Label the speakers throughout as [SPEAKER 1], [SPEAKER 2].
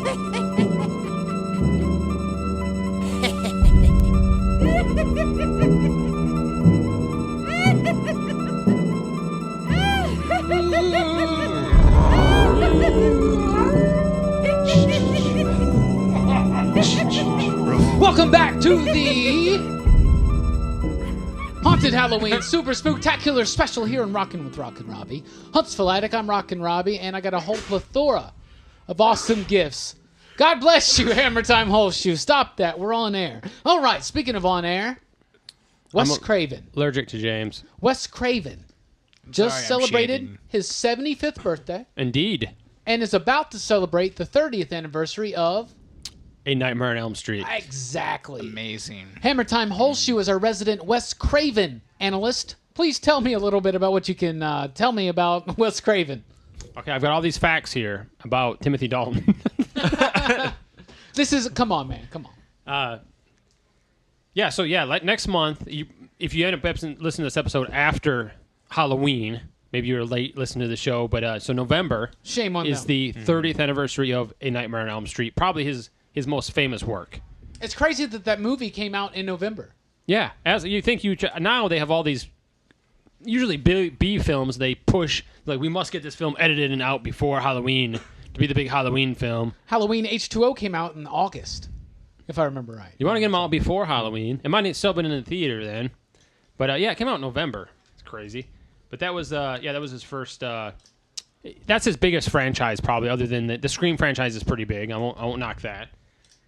[SPEAKER 1] Welcome back to the Haunted Halloween Super Spooktacular special here in Rockin' with Rockin Robbie. Huntsville Attic, I'm Rockin Robbie, and I got a whole plethora of awesome gifts. God bless you, Hammer Time Holshoe. Stop that, we're on air. All right, speaking of on air, Wes Craven.
[SPEAKER 2] Allergic to James.
[SPEAKER 1] Wes Craven just celebrated his 75th birthday.
[SPEAKER 2] Indeed.
[SPEAKER 1] And is about to celebrate the 30th anniversary of
[SPEAKER 2] A Nightmare on Elm Street.
[SPEAKER 1] Exactly.
[SPEAKER 3] Amazing.
[SPEAKER 1] Hammer Time Holshoe is our resident Wes Craven analyst. Please tell me a little bit about what you can tell me about Wes Craven.
[SPEAKER 2] Okay, I've got all these facts here about Timothy Dalton.
[SPEAKER 1] This is, come on, man, come on.
[SPEAKER 2] Like next month, if you end up listening to this episode after Halloween, maybe you were late listening to the show, but so November
[SPEAKER 1] Shame on
[SPEAKER 2] is
[SPEAKER 1] them.
[SPEAKER 2] the 30th anniversary of A Nightmare on Elm Street, probably his most famous work.
[SPEAKER 1] It's crazy that movie came out in November.
[SPEAKER 2] Yeah, as you think now they have all these usually B films they push, like we must get this film edited and out before Halloween to be the big Halloween film.
[SPEAKER 1] Halloween H2O came out in August, if I remember right.
[SPEAKER 2] You want to get them all before Halloween. It might have still been in the theater then. But it came out in November. It's crazy. But that was his first that's his biggest franchise probably, other than the Scream franchise is pretty big. I won't knock that.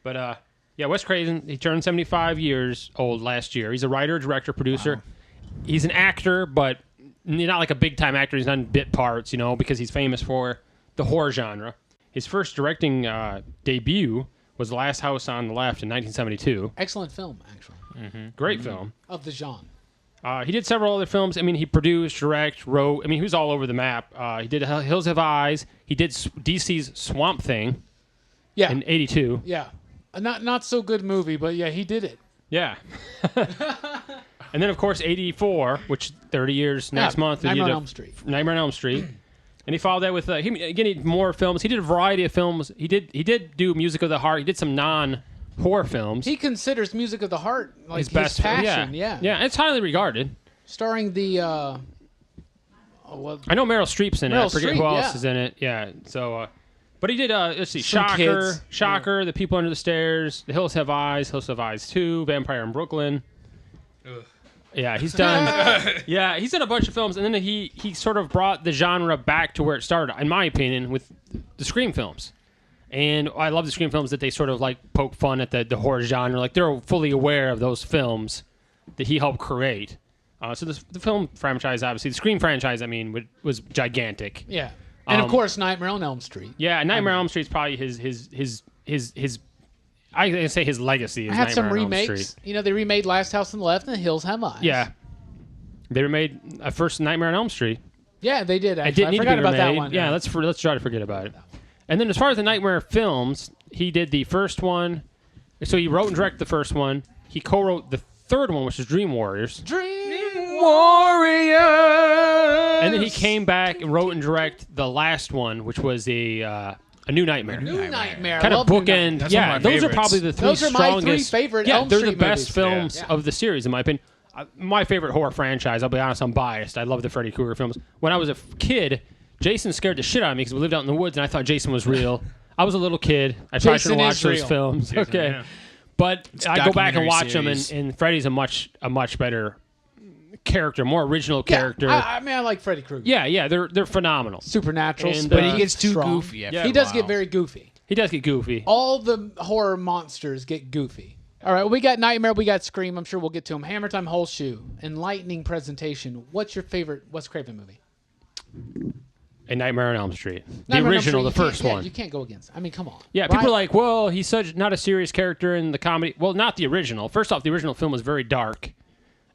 [SPEAKER 2] But Wes Craven, he turned 75 years old last year. He's a writer, director, producer. Wow. He's an actor, but not like a big-time actor. He's not in bit parts, because he's famous for the horror genre. His first directing debut was The Last House on the Left in 1972.
[SPEAKER 1] Excellent film, actually.
[SPEAKER 2] Mm-hmm. Great film.
[SPEAKER 1] Of the genre.
[SPEAKER 2] He did several other films. I mean, he produced, wrote. I mean, he was all over the map. He did Hills Have Eyes. He did DC's Swamp Thing in 82.
[SPEAKER 1] Yeah. Not so good movie, but yeah, he did it.
[SPEAKER 2] Yeah. And then, of course, 84, which 30 years next month.
[SPEAKER 1] Nightmare on Elm Street.
[SPEAKER 2] Nightmare on Elm Street. And he followed that with, he did more films. He did a variety of films. He did do Music of the Heart. He did some non-horror films.
[SPEAKER 1] He considers Music of the Heart like his
[SPEAKER 2] best
[SPEAKER 1] passion.
[SPEAKER 2] Yeah, it's highly regarded.
[SPEAKER 1] Starring the...
[SPEAKER 2] I know Meryl Streep's in it. I forget who else is in it. Yeah, so... but he did, let's see, Shocker, The People Under the Stairs, The Hills Have Eyes, Hills Have Eyes 2, Vampire in Brooklyn.
[SPEAKER 3] Ugh.
[SPEAKER 2] Yeah, he's done. He's done a bunch of films, and then he sort of brought the genre back to where it started, in my opinion, with the Scream films. And I love the Scream films that they sort of like poke fun at the horror genre, like they're fully aware of those films that he helped create. So the film franchise, obviously, the Scream franchise, I mean, was gigantic.
[SPEAKER 1] Yeah, and of course, Nightmare on Elm Street.
[SPEAKER 2] Yeah, Nightmare on Elm Street is probably his. I can say his legacy is
[SPEAKER 1] I had
[SPEAKER 2] Nightmare
[SPEAKER 1] some
[SPEAKER 2] on Elm
[SPEAKER 1] remakes.
[SPEAKER 2] Street.
[SPEAKER 1] They remade Last House on the Left and The Hills Have Eyes.
[SPEAKER 2] Yeah, they remade a first Nightmare on Elm Street.
[SPEAKER 1] Yeah, they did. Actually,
[SPEAKER 2] it didn't need
[SPEAKER 1] forgot
[SPEAKER 2] to be
[SPEAKER 1] about
[SPEAKER 2] remade.
[SPEAKER 1] that one.
[SPEAKER 2] Yeah, let's try to forget about it. And then as far as the Nightmare films, he did the first one. So he wrote and directed the first one. He co-wrote the third one, which is Dream Warriors.
[SPEAKER 1] Dream Warriors!
[SPEAKER 2] And then he came back and wrote and directed the last one, which was a New Nightmare.
[SPEAKER 1] New Nightmare.
[SPEAKER 2] Kind of bookend. Yeah, those are probably the three strongest.
[SPEAKER 1] Those are my three favorite Elm
[SPEAKER 2] they're
[SPEAKER 1] Street
[SPEAKER 2] the best
[SPEAKER 1] movies.
[SPEAKER 2] films of the series, in my opinion. My favorite horror franchise, I'll be honest, I'm biased. I love the Freddy Krueger films. When I was a kid, Jason scared the shit out of me because we lived out in the woods and I thought Jason was real. I was a little kid. I probably should have watched those films.
[SPEAKER 3] Jason,
[SPEAKER 2] okay.
[SPEAKER 3] Yeah.
[SPEAKER 2] But I go back and watch
[SPEAKER 3] series.
[SPEAKER 2] them, and Freddy's a much better character, more original character.
[SPEAKER 1] I mean, I like Freddy Krueger.
[SPEAKER 2] Yeah, they're phenomenal.
[SPEAKER 1] Supernatural
[SPEAKER 2] And,
[SPEAKER 1] stuff.
[SPEAKER 3] But he gets too
[SPEAKER 1] strong.
[SPEAKER 3] goofy.
[SPEAKER 1] He does get very goofy.
[SPEAKER 2] He does get goofy.
[SPEAKER 1] All the horror monsters get goofy. All right, we got Nightmare, we got Scream. I'm sure we'll get to them. Hammer Time Holshoe, enlightening presentation. What's your favorite Wes Craven movie?
[SPEAKER 2] A Nightmare on Elm Street.
[SPEAKER 1] Nightmare
[SPEAKER 2] The
[SPEAKER 1] on
[SPEAKER 2] original,
[SPEAKER 1] Elm
[SPEAKER 2] the
[SPEAKER 1] Street.
[SPEAKER 2] first one.
[SPEAKER 1] You can't go against it. I mean, come on.
[SPEAKER 2] Yeah, people are like, well, he's not a serious character in the comedy. Well, not the original. First off, the original film was very dark.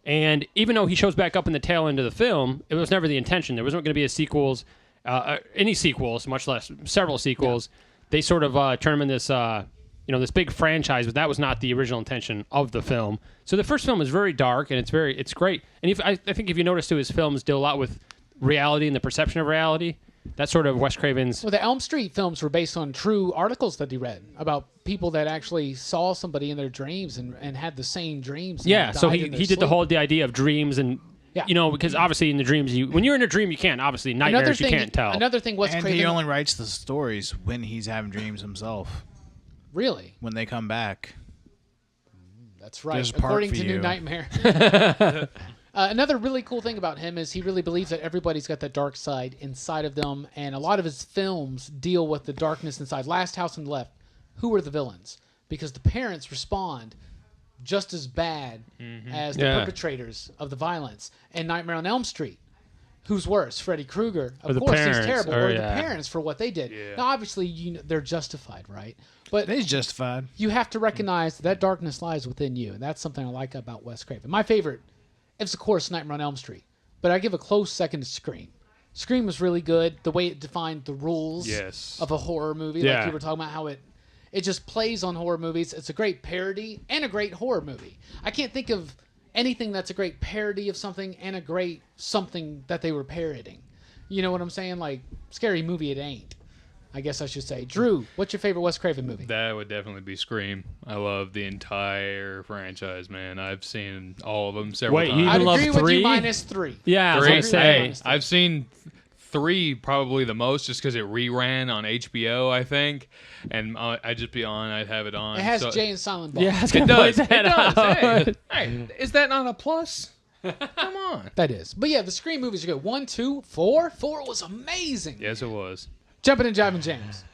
[SPEAKER 2] And even though he shows back up in the tail end of the film, it was never the intention. There wasn't going to be any sequels, much less several sequels. Yeah. They sort of turn him in this, this big franchise, but that was not the original intention of the film. So the first film is very dark, and it's great. And I think if you notice too, his films deal a lot with reality and the perception of reality. That's sort of Wes Craven's.
[SPEAKER 1] Well, the Elm Street films were based on true articles that he read about people that actually saw somebody in their dreams and had the same dreams.
[SPEAKER 2] Yeah, so
[SPEAKER 1] died
[SPEAKER 2] he
[SPEAKER 1] in their
[SPEAKER 2] did the
[SPEAKER 1] sleep.
[SPEAKER 2] whole idea of dreams and
[SPEAKER 1] Yeah.
[SPEAKER 2] because obviously in the dreams when you're in a dream you can't obviously nightmares you can't tell.
[SPEAKER 1] Another thing, Wes
[SPEAKER 3] And
[SPEAKER 1] Craven.
[SPEAKER 3] he only writes the stories when he's having dreams himself.
[SPEAKER 1] Really?
[SPEAKER 3] When they come back.
[SPEAKER 1] That's right.
[SPEAKER 3] There's a part
[SPEAKER 1] According
[SPEAKER 3] for
[SPEAKER 1] to New
[SPEAKER 3] you.
[SPEAKER 1] Nightmare. Another really cool thing about him is he really believes that everybody's got that dark side inside of them, and a lot of his films deal with the darkness inside. Last House on the Left, who are the villains? Because the parents respond just as bad as the perpetrators of the violence. And Nightmare on Elm Street, who's worse, Freddy Krueger? Of
[SPEAKER 2] the
[SPEAKER 1] course,
[SPEAKER 2] parents,
[SPEAKER 1] he's terrible.
[SPEAKER 2] or
[SPEAKER 1] Or the
[SPEAKER 2] yeah.
[SPEAKER 1] parents for what they did.
[SPEAKER 4] Yeah.
[SPEAKER 1] Now, obviously, they're justified, right? But
[SPEAKER 3] He's justified.
[SPEAKER 1] you have to recognize that darkness lies within you, and that's something I like about Wes Craven. My favorite is, of course, Nightmare on Elm Street, but I give a close second to Scream. Scream was really good, the way it defined the rules
[SPEAKER 4] Yes.
[SPEAKER 1] of a horror movie,
[SPEAKER 2] Yeah.
[SPEAKER 1] like you were talking about how it just plays on horror movies. It's a great parody and a great horror movie. I can't think of anything that's a great parody of something and a great something that they were parodying. You know what I'm saying? Like, Scary Movie it ain't, I guess I should say. Drew, what's your favorite Wes Craven movie?
[SPEAKER 4] That would definitely be Scream. I love the entire franchise, man. I've seen all of them several
[SPEAKER 2] Wait,
[SPEAKER 4] times.
[SPEAKER 2] you
[SPEAKER 1] I'd
[SPEAKER 2] even love
[SPEAKER 1] agree with
[SPEAKER 2] 3?
[SPEAKER 1] you minus 3.
[SPEAKER 2] Yeah, I was
[SPEAKER 4] Three?
[SPEAKER 2] gonna say.
[SPEAKER 4] Hey, I've seen 3 probably the most just because it reran on HBO, I think. And I'd just be on. I'd have it on.
[SPEAKER 1] It has
[SPEAKER 4] So-
[SPEAKER 1] Jay and Silent Bob.
[SPEAKER 2] Yeah, I was
[SPEAKER 4] It
[SPEAKER 2] gonna
[SPEAKER 4] does.
[SPEAKER 2] point
[SPEAKER 4] It
[SPEAKER 2] that
[SPEAKER 4] does.
[SPEAKER 2] out.
[SPEAKER 4] Hey, is that not a plus? Come on.
[SPEAKER 1] That is. But yeah, the Scream movies are good. 1, 2, 4. 4 was amazing.
[SPEAKER 4] Yes, it was.
[SPEAKER 1] Jumping and Jiving James.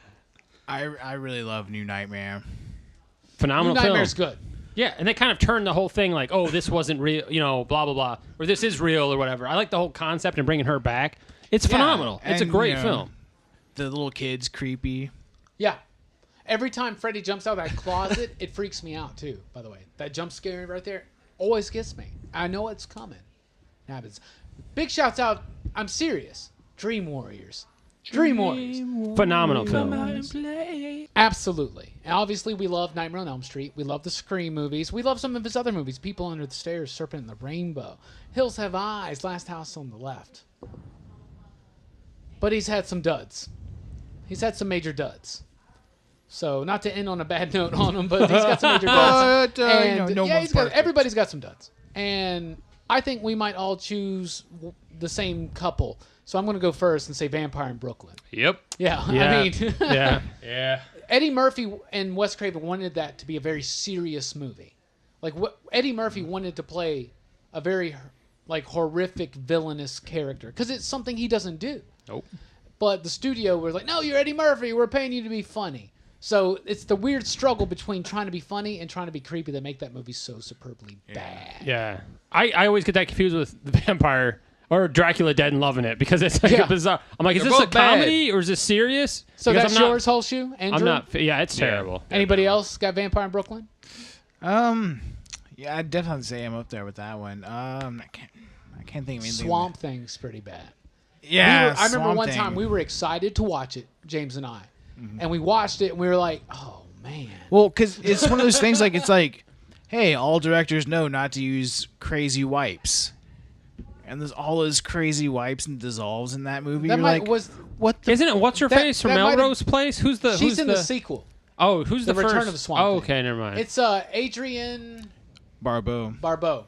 [SPEAKER 3] I really love New Nightmare.
[SPEAKER 2] Phenomenal
[SPEAKER 1] New
[SPEAKER 2] film.
[SPEAKER 1] Nightmare's good.
[SPEAKER 2] Yeah, and they kind of turned the whole thing like, oh, this wasn't real, blah, blah, blah. Or this is real or whatever. I like the whole concept and bringing her back. It's phenomenal. It's a
[SPEAKER 3] and,
[SPEAKER 2] great film.
[SPEAKER 3] The little kid's creepy.
[SPEAKER 1] Yeah. Every time Freddy jumps out of that closet, it freaks me out too, by the way. That jump scare right there always gets me. I know it's coming. It happens. Big shouts out. I'm serious. Dream Warriors. Dream Warriors.
[SPEAKER 2] Phenomenal film.
[SPEAKER 1] Absolutely. And obviously, we love Nightmare on Elm Street. We love the Scream movies. We love some of his other movies. People Under the Stairs, Serpent and the Rainbow, Hills Have Eyes, Last House on the Left. But he's had some duds. He's had some major duds. So, not to end on a bad note on him, but he's got some major duds.
[SPEAKER 3] But,
[SPEAKER 1] And,
[SPEAKER 3] no
[SPEAKER 1] yeah,
[SPEAKER 3] one's
[SPEAKER 1] he's got,
[SPEAKER 3] perfect.
[SPEAKER 1] everybody's got some duds. And I think we might all choose the same couple. So I'm going to go first and say Vampire in Brooklyn.
[SPEAKER 4] Yep.
[SPEAKER 1] Yeah,
[SPEAKER 2] Yeah.
[SPEAKER 1] I mean,
[SPEAKER 2] Yeah.
[SPEAKER 4] Yeah.
[SPEAKER 1] Eddie Murphy and Wes Craven wanted that to be a very serious movie. Like, Eddie Murphy wanted to play a very horrific villainous character because it's something he doesn't do.
[SPEAKER 4] Nope.
[SPEAKER 1] But the studio was like, "No, you're Eddie Murphy. We're paying you to be funny." So it's the weird struggle between trying to be funny and trying to be creepy that make that movie so superbly bad.
[SPEAKER 2] Yeah. I always get that confused with The Vampire or Dracula Dead and loving it because it's like
[SPEAKER 1] Yeah.
[SPEAKER 2] a bizarre. I'm like, is
[SPEAKER 4] They're
[SPEAKER 2] this a
[SPEAKER 4] both bad.
[SPEAKER 2] comedy or is this serious?
[SPEAKER 1] So
[SPEAKER 2] Because
[SPEAKER 1] that's
[SPEAKER 2] I'm not-
[SPEAKER 1] yours, whole shoe, Andrew.
[SPEAKER 2] I'm not. Yeah, it's terrible.
[SPEAKER 1] Anybody else got Vampire in Brooklyn?
[SPEAKER 3] Yeah, I'd definitely say I'm up there with that one. I can't think of anything.
[SPEAKER 1] Swamp Thing's pretty bad.
[SPEAKER 3] Yeah,
[SPEAKER 1] I remember
[SPEAKER 3] Swamp
[SPEAKER 1] one
[SPEAKER 3] Thing.
[SPEAKER 1] time we were excited to watch it, James and I, and we watched it and we were like, "Oh man."
[SPEAKER 3] Well, because it's one of those things it's like, hey, all directors know not to use crazy wipes. And there's all those crazy wipes and dissolves in that movie.
[SPEAKER 1] That
[SPEAKER 3] You're
[SPEAKER 1] might
[SPEAKER 3] like,
[SPEAKER 1] was
[SPEAKER 3] what the?
[SPEAKER 2] Isn't it What's Her
[SPEAKER 1] That-
[SPEAKER 2] Face from
[SPEAKER 1] that might have-
[SPEAKER 2] Melrose Place? Who's the?
[SPEAKER 1] she's
[SPEAKER 2] who's
[SPEAKER 1] in the sequel.
[SPEAKER 2] Oh, who's
[SPEAKER 1] The
[SPEAKER 2] the,
[SPEAKER 1] Return
[SPEAKER 2] first?
[SPEAKER 1] of the Swamp
[SPEAKER 2] Oh,
[SPEAKER 1] Thing.
[SPEAKER 2] okay, never mind.
[SPEAKER 1] It's Adrian
[SPEAKER 3] Barbeau.
[SPEAKER 1] Barbeau.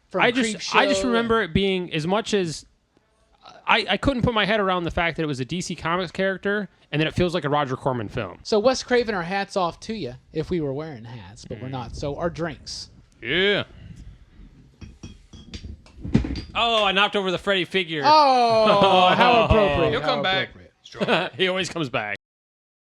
[SPEAKER 1] From
[SPEAKER 2] I
[SPEAKER 1] Creep
[SPEAKER 2] just
[SPEAKER 1] Show
[SPEAKER 2] remember it being as much as I couldn't put my head around the fact that it was a DC Comics character and then it feels like a Roger Corman film.
[SPEAKER 1] So Wes Craven, our hats off to you if we were wearing hats, but we're not. So our drinks.
[SPEAKER 4] Yeah.
[SPEAKER 2] Oh, I knocked over the Freddy figure.
[SPEAKER 1] Oh, how appropriate.
[SPEAKER 4] He'll
[SPEAKER 1] how
[SPEAKER 4] come back.
[SPEAKER 1] appropriate.
[SPEAKER 2] He always comes back.